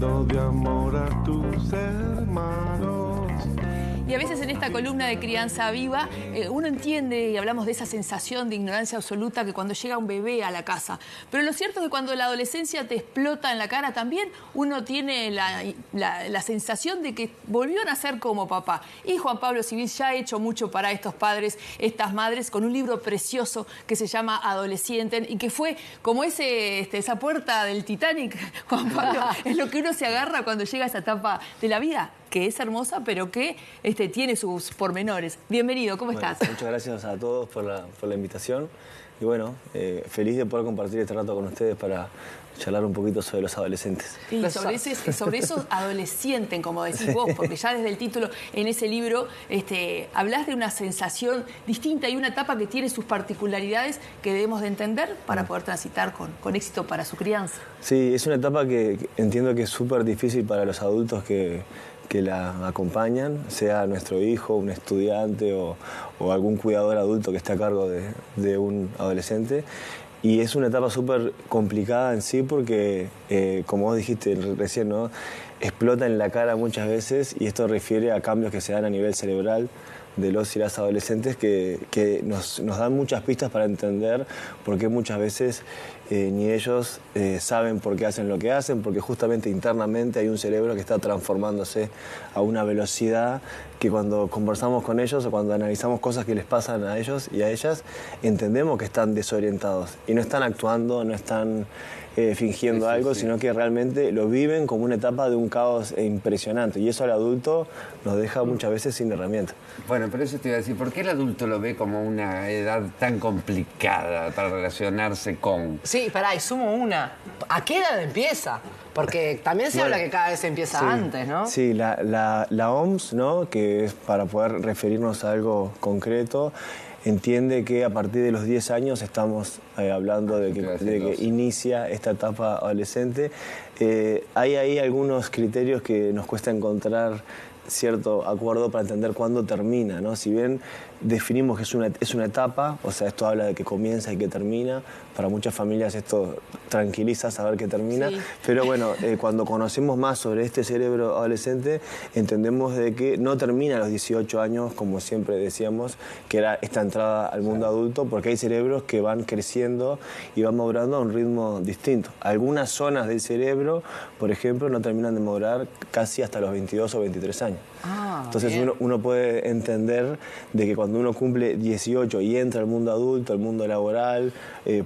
lleno de amor a tus hermanos. Y a veces en esta columna de Crianza Viva uno entiende y hablamos de esa sensación de ignorancia absoluta que cuando llega un bebé a la casa. Pero lo cierto es que cuando la adolescencia te explota en la cara también uno tiene la sensación de que volvió a nacer como papá. Y Juan Pablo Civil ya ha hecho mucho para estos padres, estas madres, con un libro precioso que se llama Adolescienten y que fue como esa puerta del Titanic, Juan Pablo, es lo que uno se agarra cuando llega a esa etapa de la vida, que es hermosa, pero que tiene sus pormenores. Bienvenido, ¿cómo estás? Muchas gracias a todos por la invitación. Y bueno, feliz de poder compartir este rato con ustedes para charlar un poquito sobre los adolescentes. Y sobre esos adolescentes, como decís vos, porque ya desde el título en ese libro hablás de una sensación distinta y una etapa que tiene sus particularidades que debemos de entender para poder transitar con éxito para su crianza. Sí, es una etapa que entiendo que es súper difícil para los adultos que la acompañan, sea nuestro hijo, un estudiante o algún cuidador adulto que esté a cargo de un adolescente. Y es una etapa súper complicada en sí porque, como vos dijiste recién, ¿no? Explota en la cara muchas veces y esto refiere a cambios que se dan a nivel cerebral de los y las adolescentes que nos dan muchas pistas para entender por qué muchas veces ni ellos saben por qué hacen lo que hacen, porque justamente internamente hay un cerebro que está transformándose a una velocidad que cuando conversamos con ellos o cuando analizamos cosas que les pasan a ellos y a ellas, entendemos que están desorientados y no están actuando, no están fingiendo algo, sino que realmente lo viven como una etapa de un caos impresionante y eso al adulto nos deja muchas veces sin herramientas. Bueno, pero eso te iba a decir, ¿por qué el adulto lo ve como una edad tan complicada para relacionarse con? Sí, pará, y sumo una. ¿A qué edad empieza? Porque también se habla que cada vez empieza antes, ¿no? Sí, la OMS, ¿no? Que es para poder referirnos a algo concreto, entiende que a partir de los 10 años estamos hablando de que inicia esta etapa adolescente. Hay ahí algunos criterios que nos cuesta encontrar cierto acuerdo para entender cuándo termina, ¿no? Si bien definimos que es una etapa, o sea, esto habla de que comienza y que termina, para muchas familias esto tranquiliza saber que termina, sí. Pero bueno, cuando conocemos más sobre este cerebro adolescente, entendemos de que no termina a los 18 años, como siempre decíamos, que era esta entrada al mundo adulto, porque hay cerebros que van creciendo y van madurando a un ritmo distinto. Algunas zonas del cerebro, por ejemplo, no terminan de madurar casi hasta los 22 o 23 años. Entonces uno puede entender de que cuando uno cumple 18 y entra al mundo adulto, al mundo laboral,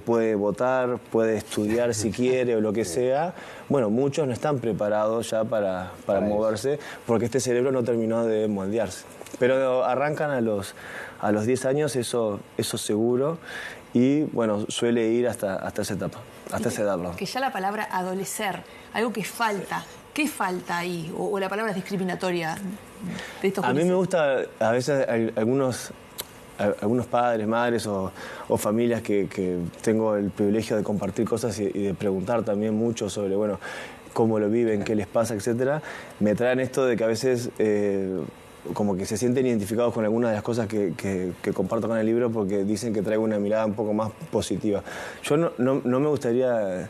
puede votar, puede estudiar si quiere o lo que sea, bueno, muchos no están preparados ya para moverse porque este cerebro no terminó de moldearse. Pero arrancan a los 10 años, eso seguro, y bueno, suele ir hasta esa etapa, hasta esa edad. Que ya la palabra adolecer, algo que falta. ¿Qué falta ahí? ¿O la palabra es discriminatoria de estos? A mí me gusta, a veces algunos padres, madres o familias que tengo el privilegio de compartir cosas y de preguntar también mucho sobre, bueno, cómo lo viven, qué les pasa, etcétera, me traen esto de que a veces como que se sienten identificados con algunas de las cosas que comparto con el libro porque dicen que traigo una mirada un poco más positiva. Yo no me gustaría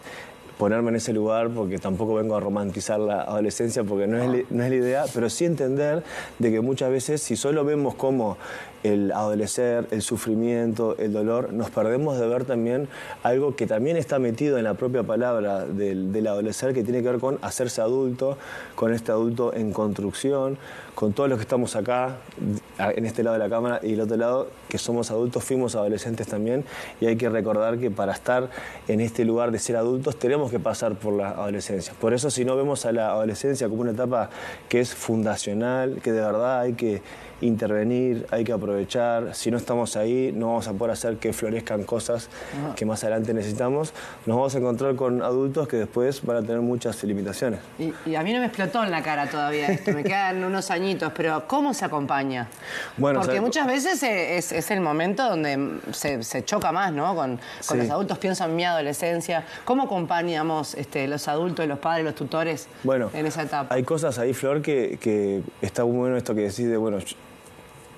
ponerme en ese lugar porque tampoco vengo a romantizar la adolescencia porque no es la idea, pero sí entender de que muchas veces si solo vemos como el adolecer, el sufrimiento, el dolor, nos perdemos de ver también algo que también está metido en la propia palabra del adolecer, que tiene que ver con hacerse adulto, con este adulto en construcción, con todos los que estamos acá, en este lado de la cámara y el otro lado, que somos adultos, fuimos adolescentes también, y hay que recordar que para estar en este lugar de ser adultos tenemos que pasar por la adolescencia. Por eso si no vemos a la adolescencia como una etapa que es fundacional, que de verdad hay que intervenir, hay que aprovechar. Si no estamos ahí, no vamos a poder hacer que florezcan cosas que más adelante necesitamos. Nos vamos a encontrar con adultos que después van a tener muchas limitaciones. Y a mí no me explotó en la cara todavía esto, me quedan unos añitos, pero ¿cómo se acompaña? Bueno, porque muchas veces es el momento donde se choca más, ¿no? Con los adultos, pienso en mi adolescencia. ¿Cómo acompañamos los adultos, los padres, los tutores en esa etapa? Hay cosas ahí, Flor, que está muy bueno esto que decís de, bueno,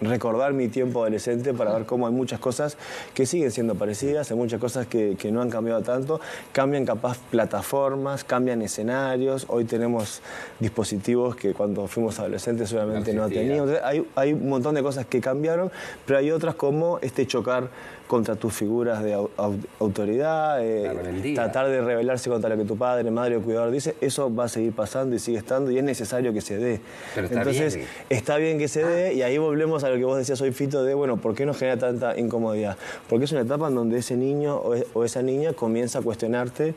recordar mi tiempo adolescente para ver cómo hay muchas cosas que siguen siendo parecidas, hay muchas cosas que no han cambiado tanto, cambian capaz plataformas, cambian escenarios, hoy tenemos dispositivos que cuando fuimos adolescentes seguramente no teníamos. Hay un montón de cosas que cambiaron, pero hay otras como este chocar contra tus figuras de autoridad, tratar de rebelarse contra lo que tu padre, madre o cuidador dice, eso va a seguir pasando y sigue estando y es necesario que se dé. Pero está Entonces, bien. está bien que se dé y ahí volvemos a lo que vos decías hoy, Fito, de, bueno, ¿por qué nos genera tanta incomodidad? Porque es una etapa en donde ese niño o esa niña comienza a cuestionarte,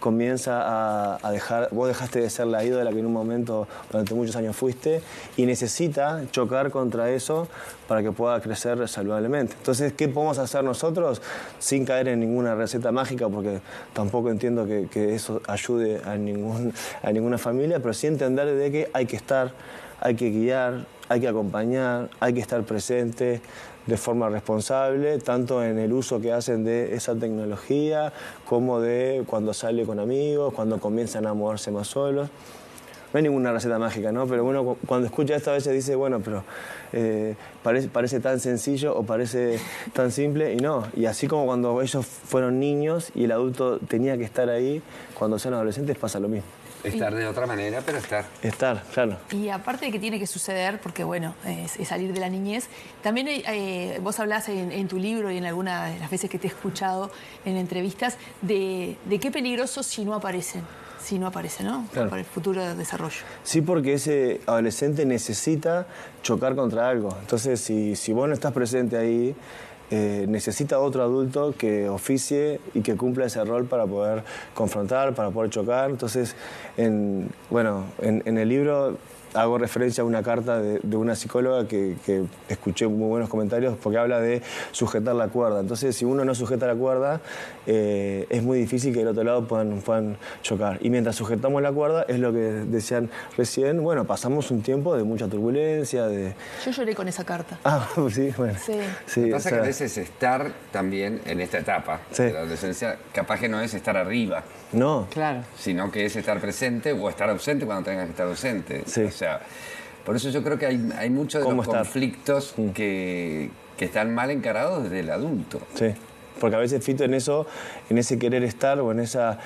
comienza a dejar, vos dejaste de ser la ídola que en un momento durante muchos años fuiste y necesita chocar contra eso para que pueda crecer saludablemente. Entonces, ¿qué podemos hacer nosotros sin caer en ninguna receta mágica? Porque tampoco entiendo que eso ayude a ninguna familia, pero sí entender de que hay que estar, hay que guiar, hay que acompañar, hay que estar presente de forma responsable, tanto en el uso que hacen de esa tecnología, como de cuando sale con amigos, cuando comienzan a moverse más solos. No hay ninguna receta mágica, ¿no? Pero uno cuando escucha esto a veces dice, bueno, pero parece tan sencillo o parece tan simple, y no. Y así como cuando ellos fueron niños y el adulto tenía que estar ahí, cuando son adolescentes pasa lo mismo. Estar de otra manera, pero estar. Estar, claro. Y aparte de que tiene que suceder, porque bueno, es salir de la niñez, también vos hablás en tu libro y en algunas de las veces que te he escuchado en entrevistas de qué peligroso si no aparecen, ¿no? Claro. Para el futuro desarrollo. Sí, porque ese adolescente necesita chocar contra algo. Entonces, si vos no estás presente ahí, necesita otro adulto que oficie y que cumpla ese rol para poder confrontar, para poder chocar. Entonces, en el libro hago referencia a una carta de una psicóloga que escuché muy buenos comentarios porque habla de sujetar la cuerda. Entonces, si uno no sujeta la cuerda, es muy difícil que del otro lado puedan chocar. Y mientras sujetamos la cuerda, es lo que decían recién, bueno, pasamos un tiempo de mucha turbulencia, Yo lloré con esa carta. Ah, sí, bueno. Sí. Lo que pasa es que a veces estar también en esta etapa de la adolescencia, capaz que no es estar arriba. No. Claro. Sino que es estar presente o estar ausente cuando tengas que estar ausente. Sí. O sea, por eso yo creo que hay muchos de los conflictos que están mal encarados desde el adulto. Sí, porque a veces, Fito, en ese querer estar o en esa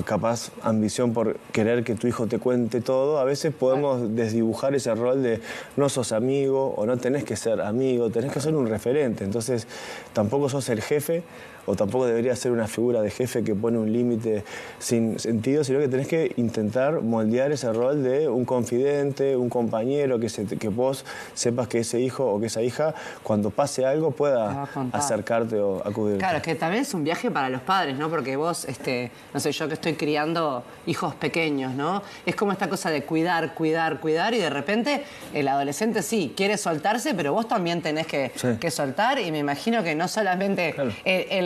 capaz ambición por querer que tu hijo te cuente todo, a veces podemos desdibujar ese rol de no sos amigo o no tenés que ser amigo, tenés que ser un referente. Entonces, tampoco sos el jefe o tampoco debería ser una figura de jefe que pone un límite sin sentido, sino que tenés que intentar moldear ese rol de un confidente, un compañero, que vos sepas que ese hijo o que esa hija, cuando pase algo, pueda acercarte o acudirte. Claro, es que también es un viaje para los padres, ¿no? Porque vos, no sé, yo que estoy criando hijos pequeños, ¿no? Es como esta cosa de cuidar, y de repente el adolescente sí quiere soltarse, pero vos también tenés que soltar, y me imagino que no solamente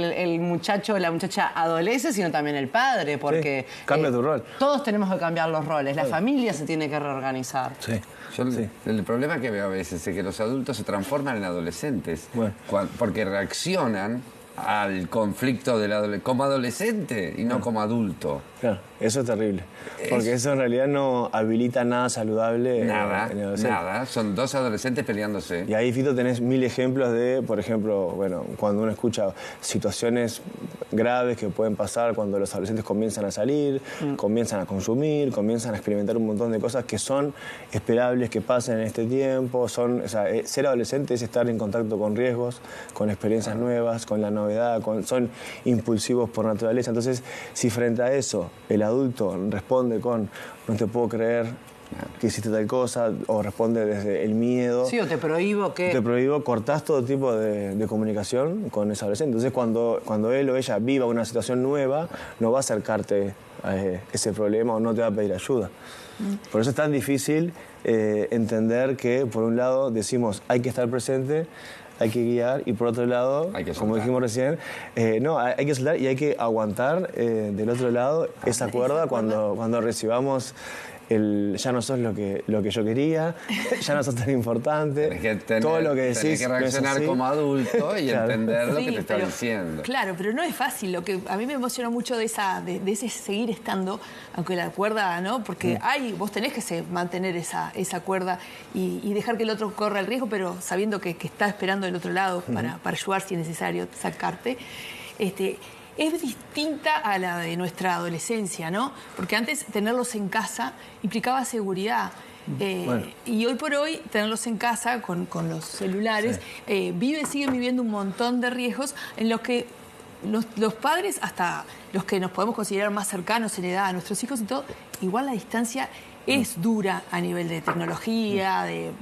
el muchacho o la muchacha adolece, sino también el padre, porque cambia tu rol. Todos tenemos que cambiar los roles, la familia se tiene que reorganizar. Sí. El problema que veo a veces es que los adultos se transforman en adolescentes, porque reaccionan al conflicto como adolescente y no como adulto. Claro, eso es terrible. Porque eso en realidad no habilita nada saludable. Nada. Son dos adolescentes peleándose. Y ahí, Fito, tenés 1000 ejemplos de, por ejemplo, bueno, cuando uno escucha situaciones graves que pueden pasar cuando los adolescentes comienzan a salir, comienzan a consumir, comienzan a experimentar un montón de cosas que son esperables que pasen en este tiempo. Ser adolescente es estar en contacto con riesgos, con experiencias nuevas, con la novedad, son impulsivos por naturaleza. Entonces, si frente a eso el adulto responde con no te puedo creer que hiciste tal cosa, o responde desde el miedo. Sí, o te prohíbo que... Te prohíbo, cortás todo tipo de comunicación con ese adolescente. Entonces, cuando él o ella viva una situación nueva, no va a acercarte a ese problema o no te va a pedir ayuda. Por eso es tan difícil entender que, por un lado, decimos hay que estar presente, hay que guiar, y por otro lado, como dijimos recién, hay que soltar y hay que aguantar del otro lado esa cuerda cuando recibamos ya no sos lo que yo quería, ya no sos tan importante, todo lo que decís... Tenés que reaccionar como adulto y entender lo que te está diciendo. Claro, pero no es fácil. Lo que a mí me emociona mucho de ese seguir estando, aunque la cuerda, ¿no? Porque vos tenés que mantener esa cuerda y dejar que el otro corra el riesgo, pero sabiendo que está esperando del otro lado para ayudar si es necesario sacarte. Es distinta a la de nuestra adolescencia, ¿no? Porque antes tenerlos en casa implicaba seguridad. Y hoy por hoy, tenerlos en casa con los celulares, siguen viviendo un montón de riesgos en los que los padres, hasta los que nos podemos considerar más cercanos en edad a nuestros hijos y todo, igual la distancia es dura a nivel de tecnología, de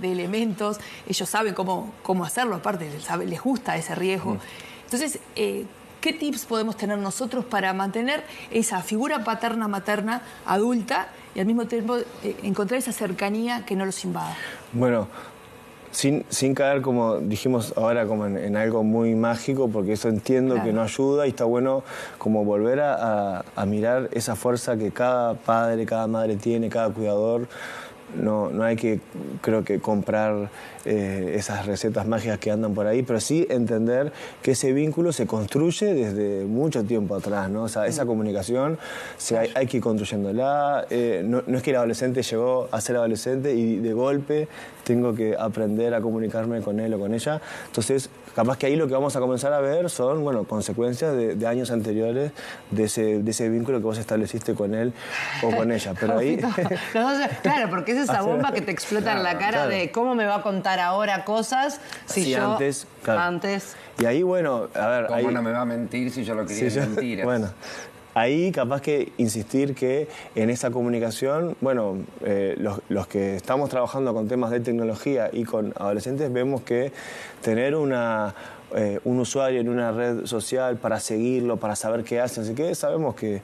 elementos. Ellos saben cómo hacerlo, aparte les gusta ese riesgo. Entonces, ¿qué tips podemos tener nosotros para mantener esa figura paterna-materna adulta y al mismo tiempo encontrar esa cercanía que no los invada? Bueno, sin caer, como dijimos ahora, como en algo muy mágico, porque eso entiendo que no ayuda y está bueno como volver a mirar esa fuerza que cada padre, cada madre tiene, cada cuidador. No hay que, creo que, comprar esas recetas mágicas que andan por ahí, pero sí entender que ese vínculo se construye desde mucho tiempo atrás, ¿no? O sea, esa comunicación hay que ir construyéndola. No es que el adolescente llegó a ser adolescente y de golpe tengo que aprender a comunicarme con él o con ella. Entonces, capaz que ahí lo que vamos a comenzar a ver son, consecuencias de años anteriores de ese vínculo que vos estableciste con él o con ella. Pero ahí... Claro, porque es esa bomba que te explota en la cara de cómo me va a contar ahora cosas si yo antes... Y ahí, a ver... ¿Cómo no me va a mentir si yo lo quería mentir? Bueno, ahí capaz que insistir que en esa comunicación, los que estamos trabajando con temas de tecnología y con adolescentes vemos que tener un usuario en una red social para seguirlo, para saber qué hace, así que sabemos que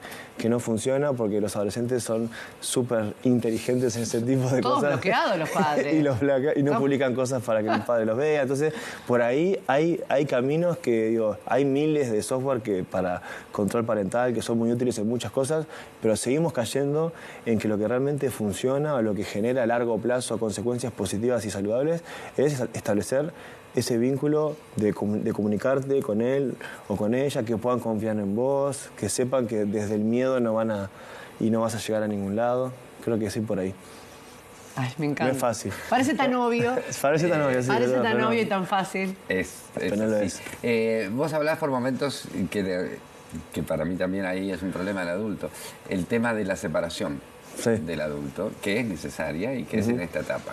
no funciona porque los adolescentes son súper inteligentes en ese tipo de Todos cosas. Todos bloqueados los padres. y no publican cosas para que el padre los vea. Entonces, por ahí hay caminos que, hay miles de software para control parental que son muy útiles en muchas cosas, pero seguimos cayendo en que lo que realmente funciona o lo que genera a largo plazo consecuencias positivas y saludables es establecer ese vínculo de comunicarte con él o con ella, que puedan confiar en vos, que sepan que desde el miedo no vas a llegar a ningún lado. Creo que sí, por ahí. Ay, me encanta. No es fácil. Parece tan obvio. Parece tan obvio, sí. Parece tan obvio y tan fácil. Pero no lo es. Vos hablás por momentos que para mí también ahí es un problema del adulto. El tema de la separación del adulto, que es necesaria y que es en esta etapa.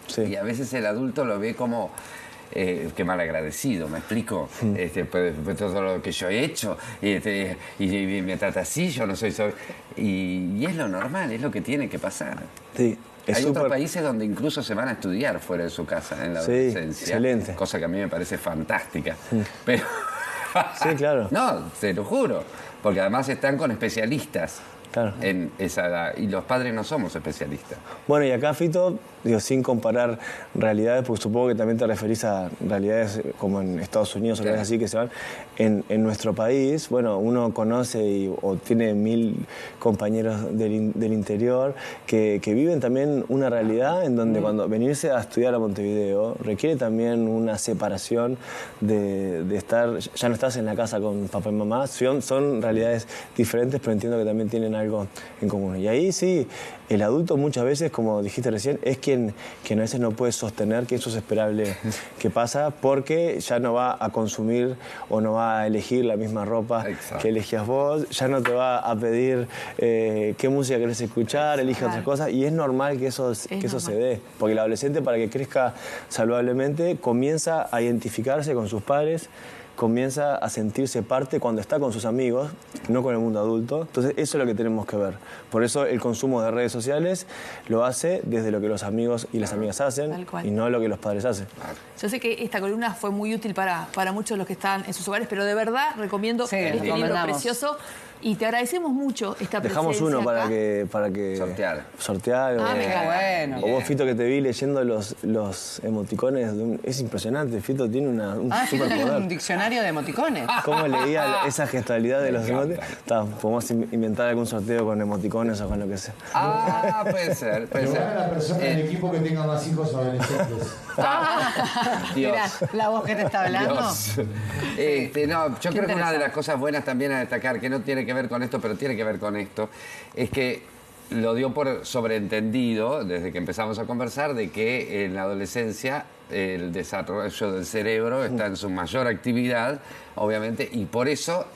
Sí. Y a veces el adulto lo ve como... qué mal agradecido, ¿me explico? Pues todo lo que yo he hecho y me trata así, yo no soy... Y es lo normal, es lo que tiene que pasar. Sí. Hay otros países donde incluso se van a estudiar fuera de su casa en la adolescencia. Excelente. Cosa que a mí me parece fantástica. Pero... sí, claro. No, te lo juro. Porque además están con especialistas. Claro. En esa edad. Y los padres no somos especialistas. Bueno, y acá, Fito, sin comparar realidades, porque supongo que también te referís a realidades como en Estados Unidos o cosas así que se van. En nuestro país, uno conoce o tiene 1000 compañeros del interior que viven también una realidad en donde cuando venirse a estudiar a Montevideo requiere también una separación de estar, ya no estás en la casa con papá y mamá, son realidades diferentes, pero entiendo que también tienen algo en común. Y ahí sí, el adulto muchas veces, como dijiste recién, es quien a veces no puede sostener que eso es esperable que pasa, porque ya no va a consumir o no va a elegir la misma ropa que elegías vos, ya no te va a pedir qué música querés escuchar, elige otras cosas, y es normal que eso se dé, porque el adolescente, para que crezca saludablemente, comienza a identificarse con sus padres, comienza a sentirse parte cuando está con sus amigos, no con el mundo adulto. Entonces eso es lo que tenemos que ver. Por eso el consumo de redes sociales lo hace desde lo que los amigos y las amigas hacen y no lo que los padres hacen. Yo sé que esta columna fue muy útil para muchos de los que están en sus hogares, pero de verdad recomiendo este libro precioso Y te agradecemos mucho esta presencia. Dejamos uno acá. para que sortear. Mira, bueno. O vos, Fito, que te vi leyendo los emoticones. Es impresionante. Fito tiene un superpoder. Un diccionario de emoticones. ¿Cómo leía esa gestualidad de los emoticones? Podemos inventar algún sorteo con emoticones o con lo que sea. Puede ser. Pero gana la persona del equipo que tenga más hijos adolescentes. Mirá, la voz que te está hablando. No, yo creo que una de las cosas buenas también a destacar, que no tiene que ver con esto, pero tiene que ver con esto, es que lo dio por sobreentendido, desde que empezamos a conversar, de que en la adolescencia el desarrollo del cerebro está en su mayor actividad, obviamente, y por eso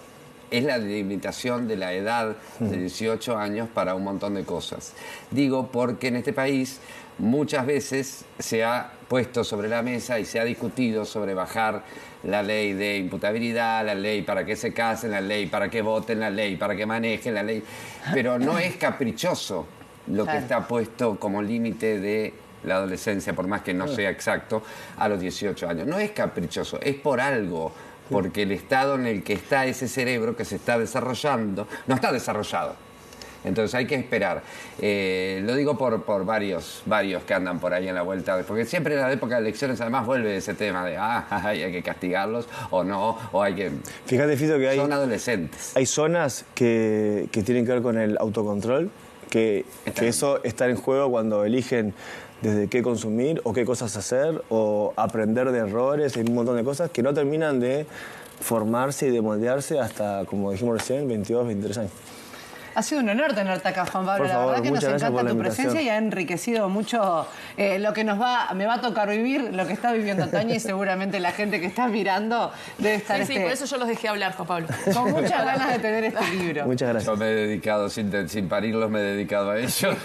es la limitación de la edad de 18 años para un montón de cosas. Digo porque en este país muchas veces se ha puesto sobre la mesa y se ha discutido sobre bajar la ley de imputabilidad, la ley para que se casen, la ley para que voten, la ley para que manejen, la ley... Pero no es caprichoso lo que está puesto como límite de la adolescencia, por más que no sea exacto, a los 18 años. No es caprichoso, es por algo, porque el estado en el que está ese cerebro que se está desarrollando, no está desarrollado. Entonces hay que esperar. Lo digo por varios que andan por ahí en la vuelta, porque siempre en la época de elecciones además vuelve ese tema de hay que castigarlos o no, o hay que... Fíjate, Fito, que son adolescentes. Hay zonas que tienen que ver con el autocontrol, que eso está en juego cuando eligen desde qué consumir o qué cosas hacer o aprender de errores, hay un montón de cosas que no terminan de formarse y de moldearse hasta, como dijimos recién, 22, 23 años. Ha sido un honor tenerte acá, Juan Pablo. Por favor, la verdad que nos encanta tu presencia y ha enriquecido mucho lo que me va a tocar vivir, lo que está viviendo Toña, y seguramente la gente que está mirando debe estar... Sí, por eso yo los dejé hablar, Juan Pablo. Con muchas ganas de tener este libro. Muchas gracias. Yo me he dedicado, sin parirlos, me he dedicado a ello.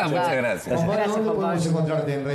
Muchas gracias. Juan Pablo, ¿dónde podemos encontrarte en redes?